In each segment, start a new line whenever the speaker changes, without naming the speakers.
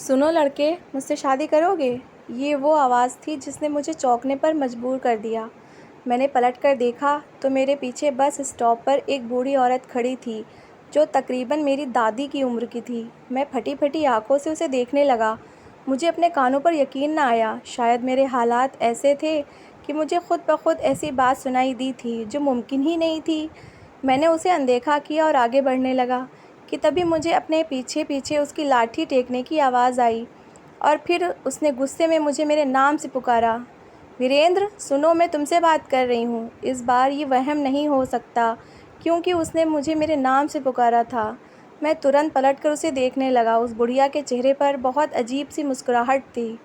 सुनो लड़के, मुझसे शादी करोगे? ये वो आवाज़ थी जिसने मुझे चौंकने पर मजबूर कर दिया। मैंने पलट कर देखा तो मेरे पीछे बस स्टॉप पर एक बूढ़ी औरत खड़ी थी जो तकरीबन मेरी दादी की उम्र की थी। मैं फटी फटी आंखों से उसे देखने लगा। मुझे अपने कानों पर यकीन न आया। शायद मेरे हालात ऐसे थे कि मुझे खुद ब खुद ऐसी बात सुनाई दी थी जो मुमकिन ही नहीं थी। मैंने उसे अनदेखा किया और आगे बढ़ने लगा कि तभी मुझे अपने पीछे पीछे उसकी लाठी टेकने की आवाज़ आई और फिर उसने गुस्से में मुझे मेरे नाम से पुकारा। वीरेंद्र, सुनो, मैं तुमसे बात कर रही हूँ। इस बार ये वहम नहीं हो सकता क्योंकि उसने मुझे मेरे नाम से पुकारा था। मैं तुरंत पलटकर उसे देखने लगा। उस बुढ़िया के चेहरे पर बहुत अजीब सी मुस्कुराहट थी।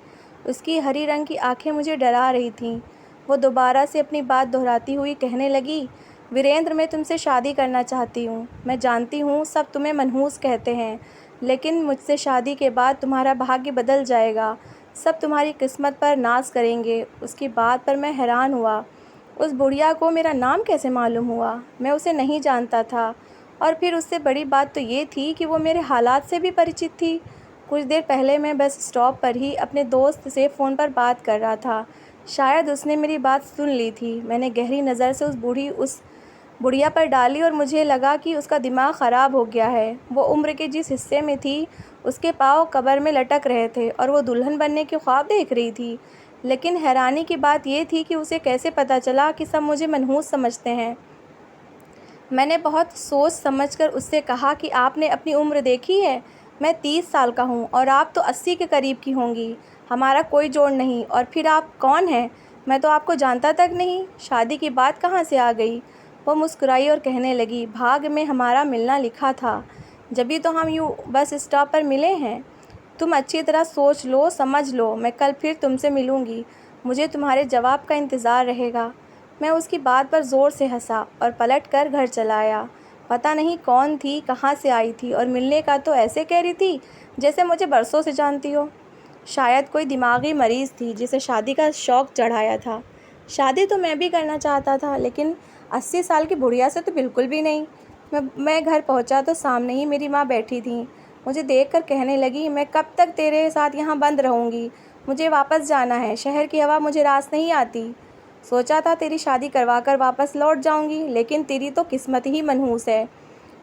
उसकी हरी रंग की आंखें मुझे डरा रही थीं। वो दोबारा से अपनी बात दोहराती हुई कहने लगी, वीरेंद्र, मैं तुमसे शादी करना चाहती हूँ। मैं जानती हूँ सब तुम्हें मनहूस कहते हैं, लेकिन मुझसे शादी के बाद तुम्हारा भाग्य बदल जाएगा। सब तुम्हारी किस्मत पर नाज करेंगे। उसकी बात पर मैं हैरान हुआ। उस बुढ़िया को मेरा नाम कैसे मालूम हुआ? मैं उसे नहीं जानता था। और फिर उससे बड़ी बात तो ये थी कि वो मेरे हालात से भी परिचित थी। कुछ देर पहले मैं बस स्टॉप पर ही अपने दोस्त से फ़ोन पर बात कर रहा था। शायद उसने मेरी बात सुन ली थी। मैंने गहरी नज़र से उस बुढ़िया पर डाली और मुझे लगा कि उसका दिमाग ख़राब हो गया है। वो उम्र के जिस हिस्से में थी, उसके पाँव कब्र में लटक रहे थे और वो दुल्हन बनने के ख्वाब देख रही थी। लेकिन हैरानी की बात यह थी कि उसे कैसे पता चला कि सब मुझे मनहूस समझते हैं। मैंने बहुत सोच समझकर उससे कहा कि आपने अपनी उम्र देखी है? मैं 30 साल का हूँ और आप तो 80 के करीब की होंगी। हमारा कोई जोड़ नहीं। और फिर आप कौन हैं? मैं तो आपको जानता तक नहीं। शादी की बात कहाँ से आ गई? वो मुस्कुराई और कहने लगी, भाग्य में हमारा मिलना लिखा था, जभी तो हम यूँ बस स्टॉप पर मिले हैं। तुम अच्छी तरह सोच लो, समझ लो, मैं कल फिर तुमसे मिलूँगी। मुझे तुम्हारे जवाब का इंतज़ार रहेगा। मैं उसकी बात पर ज़ोर से हंसा और पलट कर घर चला आया। पता नहीं कौन थी, कहाँ से आई थी और मिलने का तो ऐसे कह रही थी जैसे मुझे बरसों से जानती हो। शायद कोई दिमागी मरीज़ थी जिसे शादी का शौक़ चढ़ाया था। शादी तो मैं भी करना चाहता था, लेकिन 80 साल की बुढ़िया से तो बिल्कुल भी नहीं। मैं घर पहुंचा तो सामने ही मेरी माँ बैठी थी। मुझे देखकर कहने लगी, मैं कब तक तेरे साथ यहाँ बंद रहूँगी? मुझे वापस जाना है। शहर की हवा मुझे रास नहीं आती। सोचा था तेरी शादी करवा कर वापस लौट जाऊँगी, लेकिन तेरी तो किस्मत ही मनहूस है।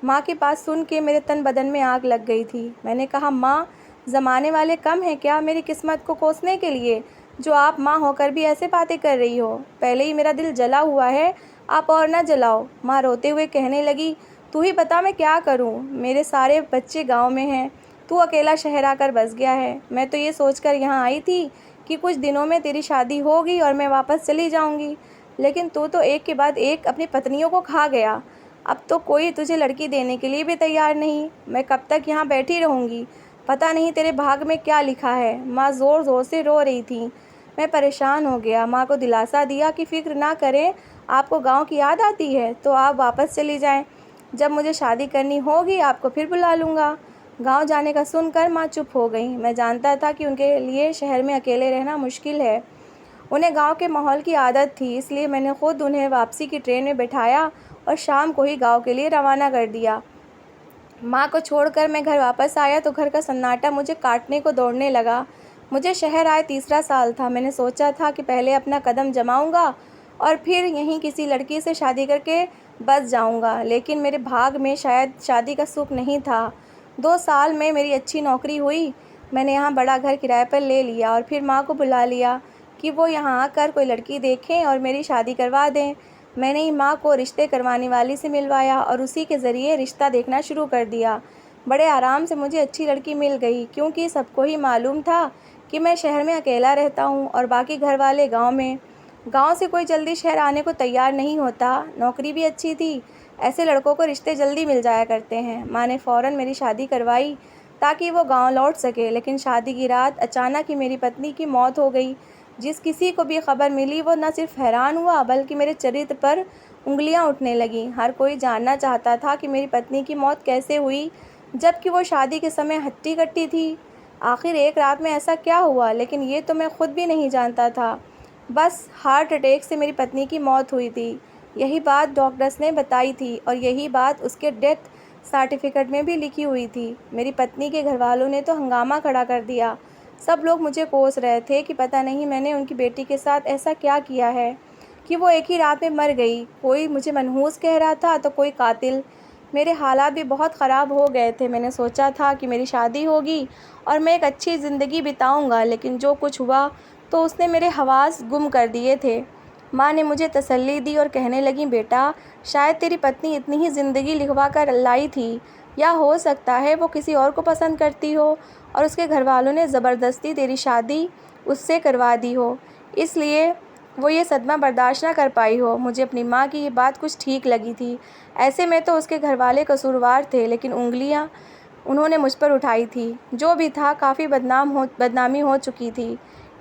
माँ की बात सुन के मेरे तन बदन में आग लग गई थी। मैंने कहा, माँ, ज़माने वाले कम हैं क्या मेरी किस्मत को कोसने के लिए, जो आप माँ होकर भी ऐसे बातें कर रही हो? पहले ही मेरा दिल जला हुआ है, आप और ना जलाओ। माँ रोते हुए कहने लगी, तू ही बता मैं क्या करूँ? मेरे सारे बच्चे गांव में हैं, तू अकेला शहर आकर बस गया है। मैं तो ये सोचकर यहाँ आई थी कि कुछ दिनों में तेरी शादी होगी और मैं वापस चली जाऊँगी, लेकिन तू तो एक के बाद एक अपनी पत्नियों को खा गया। अब तो कोई तुझे लड़की देने के लिए भी तैयार नहीं। मैं कब तक यहाँ बैठी रहूँगी? पता नहीं तेरे भाग्य में क्या लिखा है। माँ ज़ोर ज़ोर से रो रही थी। मैं परेशान हो गया। माँ को दिलासा दिया कि फ़िक्र ना करें, आपको गांव की याद आती है तो आप वापस चली जाएं। जब मुझे शादी करनी होगी आपको फिर बुला लूँगा। गांव जाने का सुनकर माँ चुप हो गई। मैं जानता था कि उनके लिए शहर में अकेले रहना मुश्किल है। उन्हें गांव के माहौल की आदत थी, इसलिए मैंने खुद उन्हें वापसी की ट्रेन में बैठाया और शाम को ही गांव के लिए रवाना कर दिया। माँ को छोड़कर मैं घर वापस आया तो घर का सन्नाटा मुझे काटने को दौड़ने लगा। मुझे शहर आए तीसरा साल था। मैंने सोचा था कि पहले अपना कदम जमाऊंगा और फिर यहीं किसी लड़की से शादी करके बस जाऊंगा, लेकिन मेरे भाग में शायद शादी का सुख नहीं था। 2 साल में मेरी अच्छी नौकरी हुई। मैंने यहाँ बड़ा घर किराए पर ले लिया और फिर माँ को बुला लिया कि वो यहाँ आकर कोई लड़की देखें और मेरी शादी करवा दें। मैंने ही माँ को रिश्ते करवाने वाली से मिलवाया और उसी के ज़रिए रिश्ता देखना शुरू कर दिया। बड़े आराम से मुझे अच्छी लड़की मिल गई, क्योंकि सबको ही मालूम था कि मैं शहर में अकेला रहता हूँ और बाकी घर वाले गांव में। गांव से कोई जल्दी शहर आने को तैयार नहीं होता। नौकरी भी अच्छी थी, ऐसे लड़कों को रिश्ते जल्दी मिल जाया करते हैं। माँ ने फ़ौरन मेरी शादी करवाई ताकि वो गांव लौट सके, लेकिन शादी की रात अचानक ही मेरी पत्नी की मौत हो गई। जिस किसी को भी खबर मिली वो न सिर्फ हैरान हुआ बल्कि मेरे चरित्र पर उंगलियां उठने लगीं। हर कोई जानना चाहता था कि मेरी पत्नी की मौत कैसे हुई, जबकि वो शादी के समय हट्टी कट्टी थी। आखिर एक रात में ऐसा क्या हुआ, लेकिन ये तो मैं खुद भी नहीं जानता था। बस हार्ट अटैक से मेरी पत्नी की मौत हुई थी, यही बात डॉक्टर्स ने बताई थी और यही बात उसके डेथ सर्टिफिकेट में भी लिखी हुई थी। मेरी पत्नी के घरवालों ने तो हंगामा खड़ा कर दिया। सब लोग मुझे कोस रहे थे कि पता नहीं मैंने उनकी बेटी के साथ ऐसा क्या किया है कि वो एक ही रात में मर गई। कोई मुझे मनहूस कह रहा था तो कोई कातिल। मेरे हालात भी बहुत ख़राब हो गए थे। मैंने सोचा था कि मेरी शादी होगी और मैं एक अच्छी ज़िंदगी बिताऊंगा, लेकिन जो कुछ हुआ तो उसने मेरे हवास गुम कर दिए थे। माँ ने मुझे तसल्ली दी और कहने लगी, बेटा, शायद तेरी पत्नी इतनी ही ज़िंदगी लिखवा कर लाई थी, या हो सकता है वो किसी और को पसंद करती हो और उसके घर वालों ने ज़बरदस्ती तेरी शादी उससे करवा दी हो, इसलिए वो ये सदमा बर्दाश्त ना कर पाई हो। मुझे अपनी माँ की ये बात कुछ ठीक लगी थी। ऐसे में तो उसके घर वाले कसूरवार थे, लेकिन उंगलियाँ उन्होंने मुझ पर उठाई थी। जो भी था, काफ़ी बदनामी हो चुकी थी।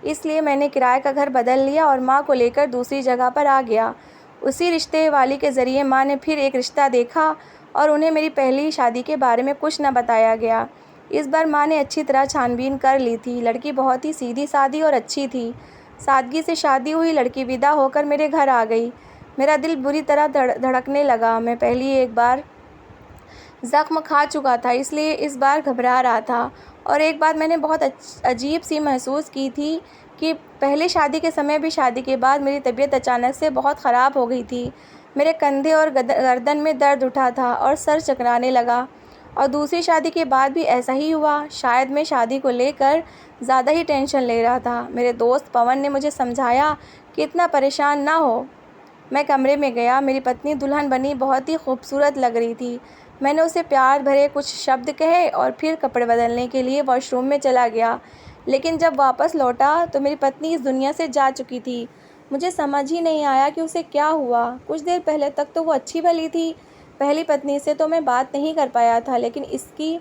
इसलिए मैंने किराए का घर बदल लिया और माँ को लेकर दूसरी जगह पर आ गया। उसी रिश्ते वाली के ज़रिए माँ ने फिर एक रिश्ता देखा और उन्हें मेरी पहली शादी के बारे में कुछ न बताया गया। इस बार माँ ने अच्छी तरह छानबीन कर ली थी। लड़की बहुत ही सीधी सादी और अच्छी थी। सादगी से शादी हुई। लड़की विदा होकर मेरे घर आ गई। मेरा दिल बुरी तरह धड़कने लगा। मैं पहली एक बार ज़ख्म खा चुका था, इसलिए इस बार घबरा रहा था। और एक बात मैंने बहुत अजीब सी महसूस की थी कि पहले शादी के समय भी शादी के बाद मेरी तबीयत अचानक से बहुत ख़राब हो गई थी। मेरे कंधे और गर्दन में दर्द उठा था और सर चकराने लगा। और दूसरी शादी के बाद भी ऐसा ही हुआ। शायद मैं शादी को लेकर ज़्यादा ही टेंशन ले रहा था। मेरे दोस्त पवन ने मुझे समझाया कि इतना परेशान ना हो। मैं कमरे में गया। मेरी पत्नी दुल्हन बनी बहुत ही खूबसूरत लग रही थी। मैंने उसे प्यार भरे कुछ शब्द कहे और फिर कपड़े बदलने के लिए वॉशरूम में चला गया। लेकिन जब वापस लौटा तो मेरी पत्नी इस दुनिया से जा चुकी थी। मुझे समझ ही नहीं आया कि उसे क्या हुआ। कुछ देर पहले तक तो वो अच्छी भली थी। पहली पत्नी से तो मैं बात नहीं कर पाया था, लेकिन उसकी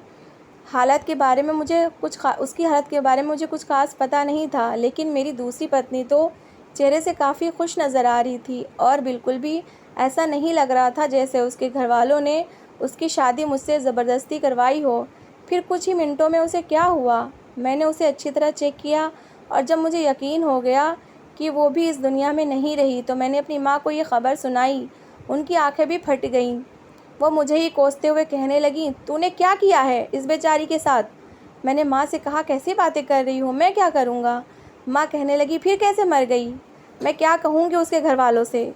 हालत के बारे में मुझे कुछ खास पता नहीं था। लेकिन मेरी दूसरी पत्नी तो चेहरे से काफ़ी खुश नज़र आ रही थी और बिल्कुल भी ऐसा नहीं लग रहा था जैसे उसके घरवालों ने उसकी शादी मुझसे ज़बरदस्ती करवाई हो। फिर कुछ ही मिनटों में उसे क्या हुआ, मैंने उसे अच्छी तरह चेक किया और जब मुझे यकीन हो गया कि वो भी इस दुनिया में नहीं रही तो मैंने अपनी माँ को ये खबर सुनाई। उनकी आंखें भी फट गईं। वो मुझे ही कोसते हुए कहने लगी, तूने क्या किया है इस बेचारी के साथ? मैंने माँ से कहा, कैसी बातें कर रही हो, मैं क्या करूँगा? माँ कहने लगी, फिर कैसे मर गई? मैं क्या कहूँगी उसके घर वालों से?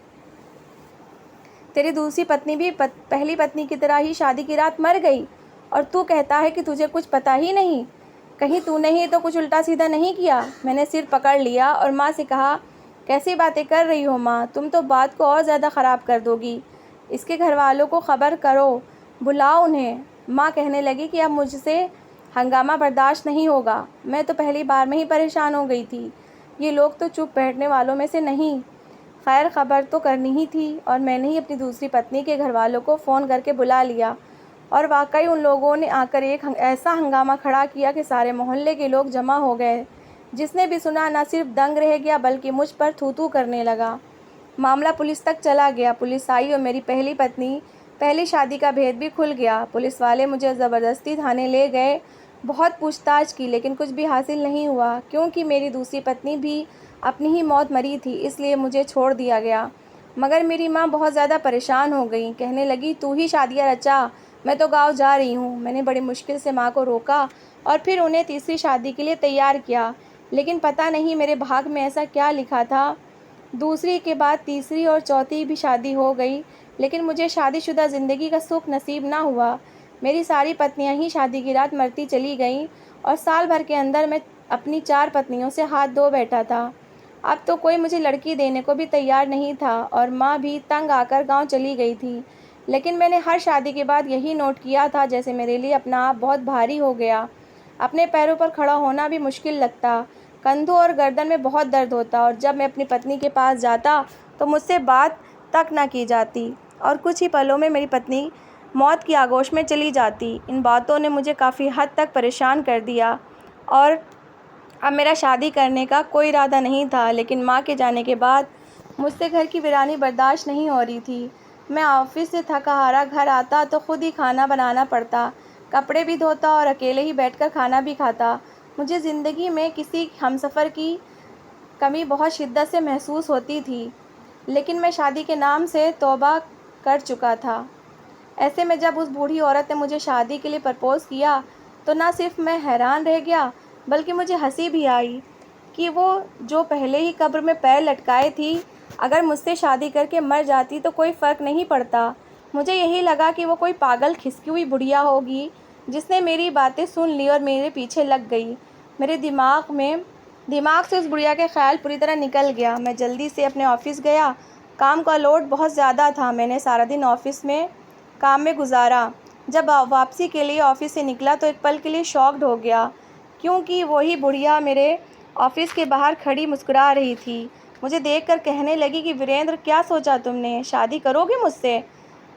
तेरी दूसरी पत्नी भी पहली पत्नी की तरह ही शादी की रात मर गई और तू कहता है कि तुझे कुछ पता ही नहीं। कहीं तूने ही तो कुछ उल्टा सीधा नहीं किया? मैंने सिर पकड़ लिया और माँ से कहा, कैसी बातें कर रही हो माँ, तुम तो बात को और ज़्यादा ख़राब कर दोगी। इसके घर वालों को खबर करो, बुलाओ उन्हें। माँ कहने लगी कि अब मुझसे हंगामा बर्दाश्त नहीं होगा। मैं तो पहली बार में ही परेशान हो गई थी। ये लोग तो चुप बैठने वालों में से नहीं। खैर, खबर तो करनी ही थी और मैंने ही अपनी दूसरी पत्नी के घर वालों को फ़ोन करके बुला लिया। और वाकई उन लोगों ने आकर एक ऐसा हंगामा खड़ा किया कि सारे मोहल्ले के लोग जमा हो गए। जिसने भी सुना न सिर्फ दंग रह गया बल्कि मुझ पर थू थू करने लगा। मामला पुलिस तक चला गया। पुलिस आई और मेरी पहली पत्नी पहली शादी का भेद भी खुल गया। पुलिस वाले मुझे ज़बरदस्ती थाने ले गए। बहुत पूछताछ की, लेकिन कुछ भी हासिल नहीं हुआ, क्योंकि मेरी दूसरी पत्नी भी अपनी ही मौत मरी थी, इसलिए मुझे छोड़ दिया गया। मगर मेरी माँ बहुत ज़्यादा परेशान हो गई। कहने लगी, तू ही शादियाँ रचा, मैं तो गाँव जा रही हूँ। मैंने बड़ी मुश्किल से माँ को रोका और फिर उन्हें तीसरी शादी के लिए तैयार किया। लेकिन पता नहीं मेरे भाग में ऐसा क्या लिखा था। दूसरी के बाद तीसरी और चौथी भी शादी हो गई, लेकिन मुझे शादीशुदा ज़िंदगी का सुख नसीब ना हुआ। मेरी सारी पत्नियां ही शादी की रात मरती चली गईं और साल भर के अंदर मैं अपनी 4 पत्नियों से हाथ धो बैठा था। अब तो कोई मुझे लड़की देने को भी तैयार नहीं था और माँ भी तंग आकर गांव चली गई थी। लेकिन मैंने हर शादी के बाद यही नोट किया था, जैसे मेरे लिए अपना आप बहुत भारी हो गया। अपने पैरों पर खड़ा होना भी मुश्किल लगता। कंधों और गर्दन में बहुत दर्द होता और जब मैं अपनी पत्नी के पास जाता तो मुझसे बात तक ना की जाती और कुछ ही पलों में मेरी पत्नी मौत की आगोश में चली जाती। इन बातों ने मुझे काफ़ी हद तक परेशान कर दिया और अब मेरा शादी करने का कोई इरादा नहीं था। लेकिन माँ के जाने के बाद मुझसे घर की वीरानी बर्दाश्त नहीं हो रही थी। मैं ऑफिस से थका हारा घर आता तो खुद ही खाना बनाना पड़ता, कपड़े भी धोता और अकेले ही बैठकर खाना भी खाता। मुझे ज़िंदगी में किसी हमसफ़र की कमी बहुत शिद्दत से महसूस होती थी, लेकिन मैं शादी के नाम से तौबा कर चुका था। ऐसे में जब उस बूढ़ी औरत ने मुझे शादी के लिए प्रपोज़ किया तो ना सिर्फ मैं हैरान रह गया बल्कि मुझे हंसी भी आई कि वो जो पहले ही कब्र में पैर लटकाए थी, अगर मुझसे शादी करके मर जाती तो कोई फ़र्क नहीं पड़ता। मुझे यही लगा कि वो कोई पागल खिसकी हुई बुढ़िया होगी जिसने मेरी बातें सुन ली और मेरे पीछे लग गई। मेरे दिमाग से उस बुढ़िया के ख्याल पूरी तरह निकल गया। मैं जल्दी से अपने ऑफिस गया। काम का लोड बहुत ज़्यादा था। मैंने सारा दिन ऑफिस में काम में गुजारा। जब वापसी के लिए ऑफिस से निकला तो एक पल के लिए शॉक्ड हो गया, क्योंकि वही बुढ़िया मेरे ऑफिस के बाहर खड़ी मुस्कुरा रही थी। मुझे देखकर कहने लगी कि वीरेंद्र, क्या सोचा तुमने? शादी करोगे मुझसे?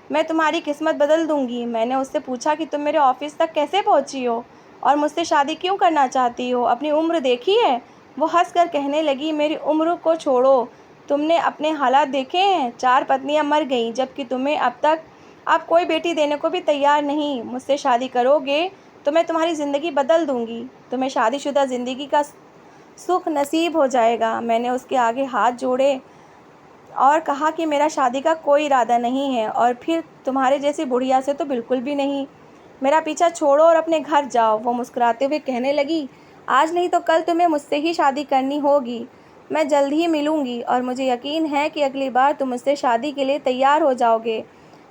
मैं तुम्हारी किस्मत बदल दूंगी। मैंने उससे पूछा कि तुम मेरे ऑफिस तक कैसे पहुंची हो और मुझसे शादी क्यों करना चाहती हो? अपनी उम्र देखी है? वो हंसकर कहने लगी, मेरी उम्र को छोड़ो, तुमने अपने हालात देखे हैं? 4 पत्नियां मर गईं, जबकि तुम्हें अब कोई बेटी देने को भी तैयार नहीं। मुझसे शादी करोगे तो मैं तुम्हारी ज़िंदगी बदल दूंगी। तुम्हें शादीशुदा ज़िंदगी का सुख नसीब हो जाएगा। मैंने उसके आगे हाथ जोड़े और कहा कि मेरा शादी का कोई इरादा नहीं है, और फिर तुम्हारे जैसी बुढ़िया से तो बिल्कुल भी नहीं। मेरा पीछा छोड़ो और अपने घर जाओ। वो मुस्कुराते हुए कहने लगी, आज नहीं तो कल तुम्हें मुझसे ही शादी करनी होगी। मैं जल्द ही मिलूंगी और मुझे यकीन है कि अगली बार तुम मुझसे शादी के लिए तैयार हो जाओगे।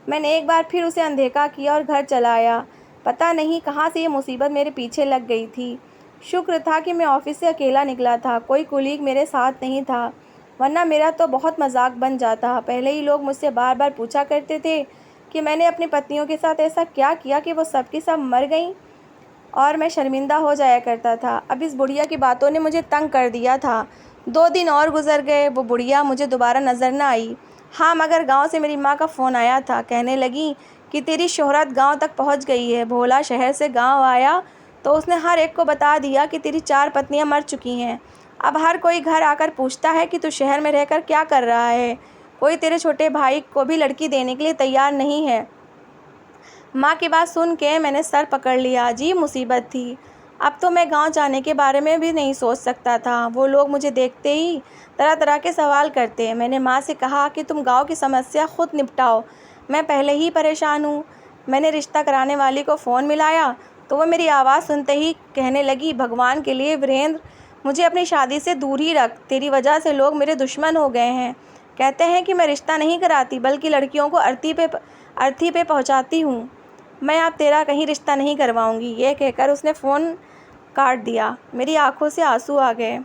मैंने एक बार फिर उसे अनदेखा किया और घर चला आया। पता नहीं कहाँ से ये मुसीबत मेरे पीछे लग गई थी। शुक्र था कि मैं ऑफिस से अकेला निकला था, कोई कुलीग मेरे साथ नहीं था, वरना मेरा तो बहुत मजाक बन जाता। पहले ही लोग मुझसे बार बार पूछा करते थे कि मैंने अपनी पत्नियों के साथ ऐसा क्या किया कि वो सब की सब मर गईं, और मैं शर्मिंदा हो जाया करता था। अब इस बुढ़िया की बातों ने मुझे तंग कर दिया था। 2 दिन और गुजर गए, वो बुढ़िया मुझे दोबारा नज़र न आई। हाँ, मगर गांव से मेरी माँ का फ़ोन आया था। कहने लगी कि तेरी शोहरत गांव तक पहुंच गई है। भोला शहर से गांव आया तो उसने हर एक को बता दिया कि तेरी 4 पत्नियां मर चुकी हैं। अब हर कोई घर आकर पूछता है कि तू शहर में रहकर क्या कर रहा है। कोई तेरे छोटे भाई को भी लड़की देने के लिए तैयार नहीं है। माँ की बात सुन के मैंने सर पकड़ लिया। अजीब मुसीबत थी। अब तो मैं गांव जाने के बारे में भी नहीं सोच सकता था। वो लोग मुझे देखते ही तरह तरह के सवाल करते। मैंने माँ से कहा कि तुम गांव की समस्या खुद निपटाओ, मैं पहले ही परेशान हूँ। मैंने रिश्ता कराने वाली को फ़ोन मिलाया तो वह मेरी आवाज़ सुनते ही कहने लगी, भगवान के लिए वीरेंद्र, मुझे अपनी शादी से दूर ही रख। तेरी वजह से लोग मेरे दुश्मन हो गए हैं। कहते हैं कि मैं रिश्ता नहीं कराती बल्कि लड़कियों को अर्थी पे पहुंचाती हूँ। मैं अब तेरा कहीं रिश्ता नहीं करवाऊंगी। ये कहकर उसने फ़ोन काट दिया। मेरी आंखों से आंसू आ गए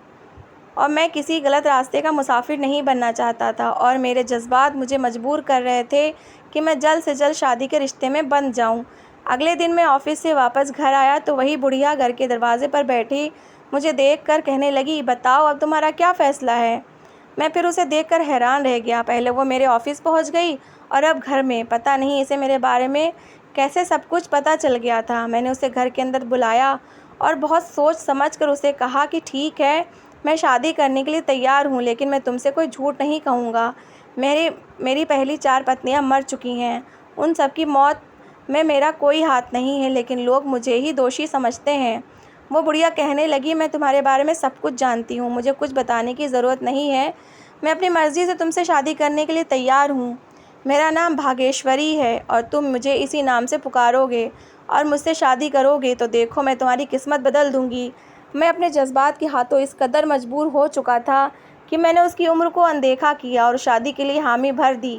और मैं किसी गलत रास्ते का मुसाफिर नहीं बनना चाहता था, और मेरे जज्बात मुझे मजबूर कर रहे थे कि मैं जल्द से जल्द शादी के रिश्ते में बंध जाऊं। अगले दिन मैं ऑफिस से वापस घर आया तो वही बुढ़िया घर के दरवाजे पर बैठी मुझे देखकर कहने लगी, बताओ अब तुम्हारा क्या फ़ैसला है? मैं फिर उसे देखकर हैरान रह गया। पहले वो मेरे ऑफिस पहुंच गई और अब घर में। पता नहीं इसे मेरे बारे में कैसे सब कुछ पता चल गया था। मैंने उसे घर के अंदर बुलाया और बहुत सोच समझ कर उसे कहा कि ठीक है, मैं शादी करने के लिए तैयार हूँ, लेकिन मैं तुमसे कोई झूठ नहीं कहूँगा। मेरी पहली 4 पत्नियाँ मर चुकी हैं। उन सब की मौत में मेरा कोई हाथ नहीं है, लेकिन लोग मुझे ही दोषी समझते हैं। वो बुढ़िया कहने लगी, मैं तुम्हारे बारे में सब कुछ जानती हूँ, मुझे कुछ बताने की ज़रूरत नहीं है। मैं अपनी मर्ज़ी से तुमसे शादी करने के लिए तैयार हूँ। मेरा नाम भागेश्वरी है और तुम मुझे इसी नाम से पुकारोगे और मुझसे शादी करोगे तो देखो मैं तुम्हारी किस्मत बदल दूँगी। मैं अपने जज्बात के हाथों इस कदर मजबूर हो चुका था कि मैंने उसकी उम्र को अनदेखा किया और शादी के लिए हामी भर दी।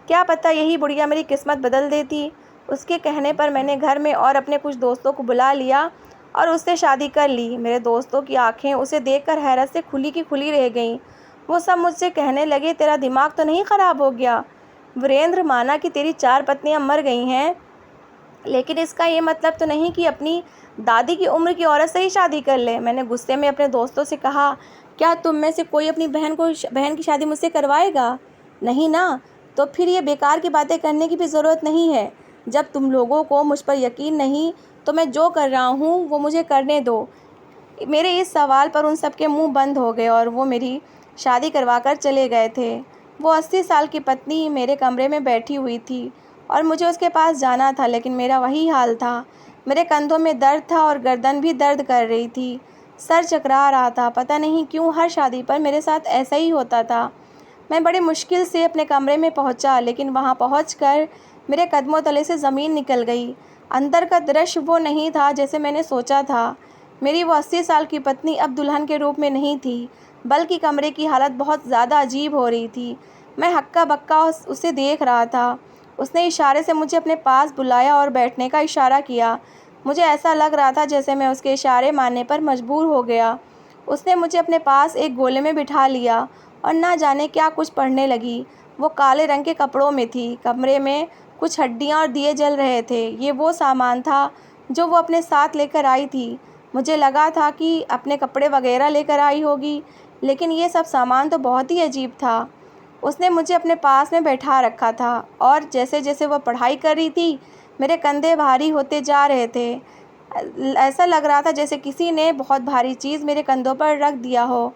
क्या पता यही बुढ़िया मेरी किस्मत बदल देती। उसके कहने पर मैंने घर में और अपने कुछ दोस्तों को बुला लिया और उससे शादी कर ली। मेरे दोस्तों की आंखें उसे देखकर हैरत से खुली की खुली रह गईं। वो सब मुझसे कहने लगे, तेरा दिमाग तो नहीं ख़राब हो गया वीरेंद्र? माना कि तेरी 4 पत्नियां मर गई हैं, लेकिन इसका ये मतलब तो नहीं कि अपनी दादी की उम्र की औरत से ही शादी कर ले। मैंने गुस्से में अपने दोस्तों से कहा, क्या तुम में से कोई अपनी बहन की शादी मुझसे करवाएगा? नहीं ना, तो फिर ये बेकार की बातें करने की भी ज़रूरत नहीं है। जब तुम लोगों को मुझ पर यकीन नहीं तो मैं जो कर रहा हूँ वो मुझे करने दो। मेरे इस सवाल पर उन सबके मुंह बंद हो गए और वो मेरी शादी करवा कर चले गए थे। वो 80 साल की पत्नी मेरे कमरे में बैठी हुई थी और मुझे उसके पास जाना था, लेकिन मेरा वही हाल था। मेरे कंधों में दर्द था और गर्दन भी दर्द कर रही थी। सर चकरा रहा था। पता नहीं क्यों हर शादी पर मेरे साथ ऐसा ही होता था। मैं बड़ी मुश्किल से अपने कमरे में पहुंचा, लेकिन वहां पहुंचकर मेरे कदमों तले से ज़मीन निकल गई। अंदर का दृश्य वो नहीं था जैसे मैंने सोचा था। मेरी वो 80 साल की पत्नी अब दुल्हन के रूप में नहीं थी, बल्कि कमरे की हालत बहुत ज़्यादा अजीब हो रही थी। मैं हक्का-बक्का उसे देख रहा था। उसने इशारे से मुझे अपने पास बुलाया और बैठने का इशारा किया। मुझे ऐसा लग रहा था जैसे मैं उसके इशारे मानने पर मजबूर हो गया। उसने मुझे अपने पास एक गोले में बिठा लिया और ना जाने क्या कुछ पढ़ने लगी। वो काले रंग के कपड़ों में थी। कमरे में कुछ हड्डियाँ और दिए जल रहे थे। ये वो सामान था जो वो अपने साथ लेकर आई थी। मुझे लगा था कि अपने कपड़े वगैरह लेकर आई होगी, लेकिन ये सब सामान तो बहुत ही अजीब था। उसने मुझे अपने पास में बैठा रखा था और जैसे-जैसे वह पढ़ाई कर रही थी, मेरे कंधे भारी होते जा रहे थे। ऐसा लग रहा था जैसे किसी ने बहुत भारी चीज़ मेरे कंधों पर रख दिया हो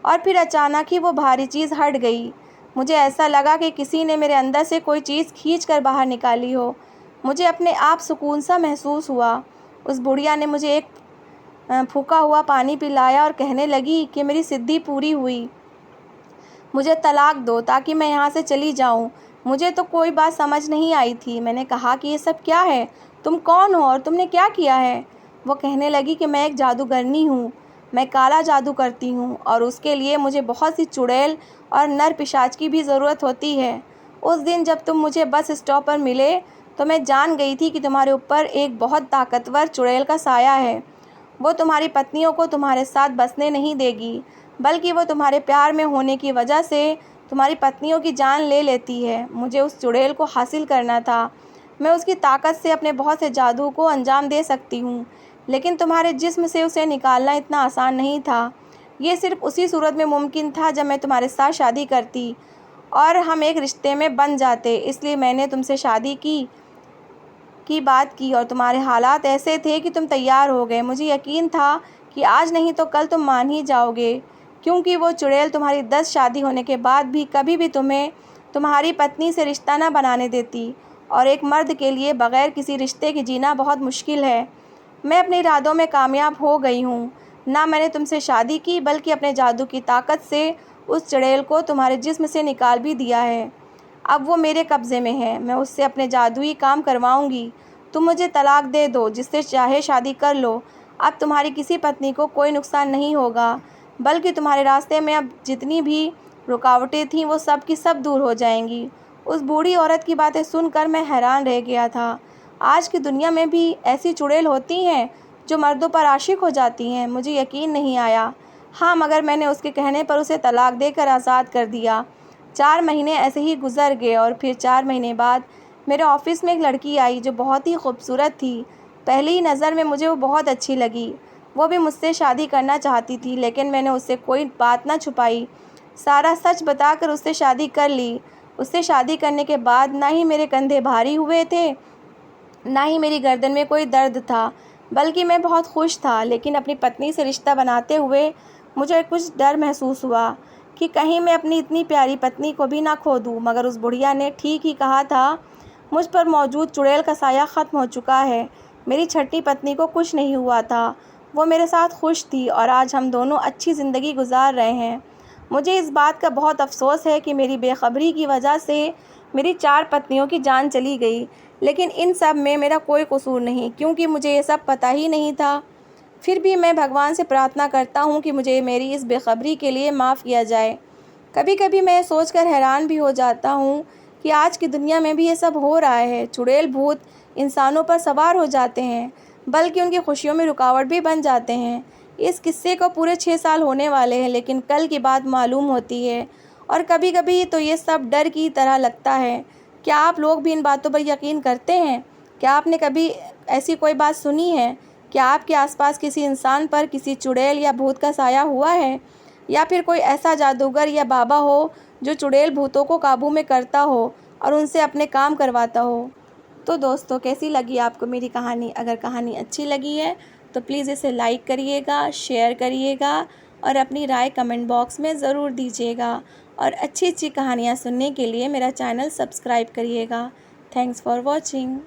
और फिर अचानक ही वो भारी चीज़ हट गई। मुझे ऐसा लगा कि किसी ने मेरे अंदर से कोई चीज़ खींच कर बाहर निकाली हो। मुझे अपने आप सुकून सा महसूस हुआ। उस बुढ़िया ने मुझे एक फूँका हुआ पानी पिलाया और कहने लगी कि मेरी सिद्धि पूरी हुई। मुझे तलाक दो ताकि मैं यहाँ से चली जाऊँ। मुझे तो कोई बात समझ नहीं आई थी। मैंने कहा कि ये सब क्या है? तुम कौन हो और तुमने क्या किया है? वो कहने लगी कि मैं एक जादूगरनी हूँ। मैं काला जादू करती हूँ और उसके लिए मुझे बहुत सी चुड़ैल और नर पिशाच की भी ज़रूरत होती है। उस दिन जब तुम मुझे बस स्टॉप पर मिले तो मैं जान गई थी कि तुम्हारे ऊपर एक बहुत ताकतवर चुड़ैल का साया है। वो तुम्हारी पत्नियों को तुम्हारे साथ बसने नहीं देगी, बल्कि वो तुम्हारे प्यार में होने की वजह से तुम्हारी पत्नियों की जान ले लेती है। मुझे उस चुड़ैल को हासिल करना था। मैं उसकी ताकत से अपने बहुत से जादू को अंजाम दे सकती हूँ, लेकिन तुम्हारे जिस्म से उसे निकालना इतना आसान नहीं था। ये सिर्फ उसी सूरत में मुमकिन था जब मैं तुम्हारे साथ शादी करती और हम एक रिश्ते में बन जाते। इसलिए मैंने तुमसे शादी की बात की और तुम्हारे हालात ऐसे थे कि तुम तैयार हो गए। मुझे यकीन था कि आज नहीं तो कल तुम मान ही जाओगे, क्योंकि वो चुड़ैल तुम्हारी 10 शादी होने के बाद भी कभी भी तुम्हें तुम्हारी पत्नी से रिश्ता न बनाने देती, और एक मर्द के लिए बग़ैर किसी रिश्ते के जीना बहुत मुश्किल है। मैं अपने इरादों में कामयाब हो गई हूँ। ना मैंने तुमसे शादी की, बल्कि अपने जादू की ताकत से उस चुड़ैल को तुम्हारे जिस्म से निकाल भी दिया है। अब वो मेरे कब्ज़े में है। मैं उससे अपने जादुई काम करवाऊँगी। तुम मुझे तलाक दे दो, जिससे चाहे शादी कर लो। अब तुम्हारी किसी पत्नी को कोई नुकसान नहीं होगा, बल्कि तुम्हारे रास्ते में अब जितनी भी रुकावटें थीं वो सब की सब दूर हो जाएंगी। उस बूढ़ी औरत की बातें सुनकर मैं हैरान रह गया था। आज की दुनिया में भी ऐसी चुड़ैल होती हैं जो मर्दों पर आशिक हो जाती हैं। मुझे यकीन नहीं आया। हाँ, मगर मैंने उसके कहने पर उसे तलाक देकर आज़ाद कर दिया। 4 महीने ऐसे ही गुजर गए और फिर 4 महीने बाद मेरे ऑफिस में एक लड़की आई जो बहुत ही खूबसूरत थी। पहली ही नज़र में मुझे वो बहुत अच्छी लगी। वो भी मुझसे शादी करना चाहती थी, लेकिन मैंने उससे कोई बात ना छुपाई। सारा सच बताकर उससे शादी कर ली। उससे शादी करने के बाद ना ही मेरे कंधे भारी हुए थे, ना ही मेरी गर्दन में कोई दर्द था, बल्कि मैं बहुत खुश था। लेकिन अपनी पत्नी से रिश्ता बनाते हुए मुझे कुछ डर महसूस हुआ कि कहीं मैं अपनी इतनी प्यारी पत्नी को भी ना खो दूँ। मगर उस बुढ़िया ने ठीक ही कहा था। मुझ पर मौजूद चुड़ैल का साया ख़त्म हो चुका है। मेरी छठी पत्नी को कुछ नहीं हुआ था। वो मेरे साथ खुश थी और आज हम दोनों अच्छी ज़िंदगी गुजार रहे हैं। मुझे इस बात का बहुत अफसोस है कि मेरी बेखबरी की वजह से मेरी 4 पत्नियों की जान चली गई, लेकिन इन सब में मेरा कोई कसूर नहीं, क्योंकि मुझे ये सब पता ही नहीं था। फिर भी मैं भगवान से प्रार्थना करता हूँ कि मुझे मेरी इस बेखबरी के लिए माफ़ किया जाए। कभी-कभी मैं सोचकर हैरान भी हो जाता हूँ कि आज की दुनिया में भी ये सब हो रहा है। चुड़ैल भूत इंसानों पर सवार हो जाते हैं, बल्कि उनकी खुशियों में रुकावट भी बन जाते हैं। इस किस्से को पूरे 6 साल होने वाले हैं, लेकिन कल की बात मालूम होती है, और कभी-कभी तो ये सब डर की तरह लगता है। क्या आप लोग भी इन बातों पर यकीन करते हैं? क्या आपने कभी ऐसी कोई बात सुनी है? क्या आपके आसपास किसी इंसान पर किसी चुड़ैल या भूत का साया हुआ है, या फिर कोई ऐसा जादूगर या बाबा हो जो चुड़ैल भूतों को काबू में करता हो और उनसे अपने काम करवाता हो? तो दोस्तों, कैसी लगी आपको मेरी कहानी? अगर कहानी अच्छी लगी है तो प्लीज़ इसे लाइक करिएगा, शेयर करिएगा और अपनी राय कमेंट बॉक्स में ज़रूर दीजिएगा। और अच्छी अच्छी कहानियाँ सुनने के लिए मेरा चैनल सब्सक्राइब करिएगा। Thanks for watching.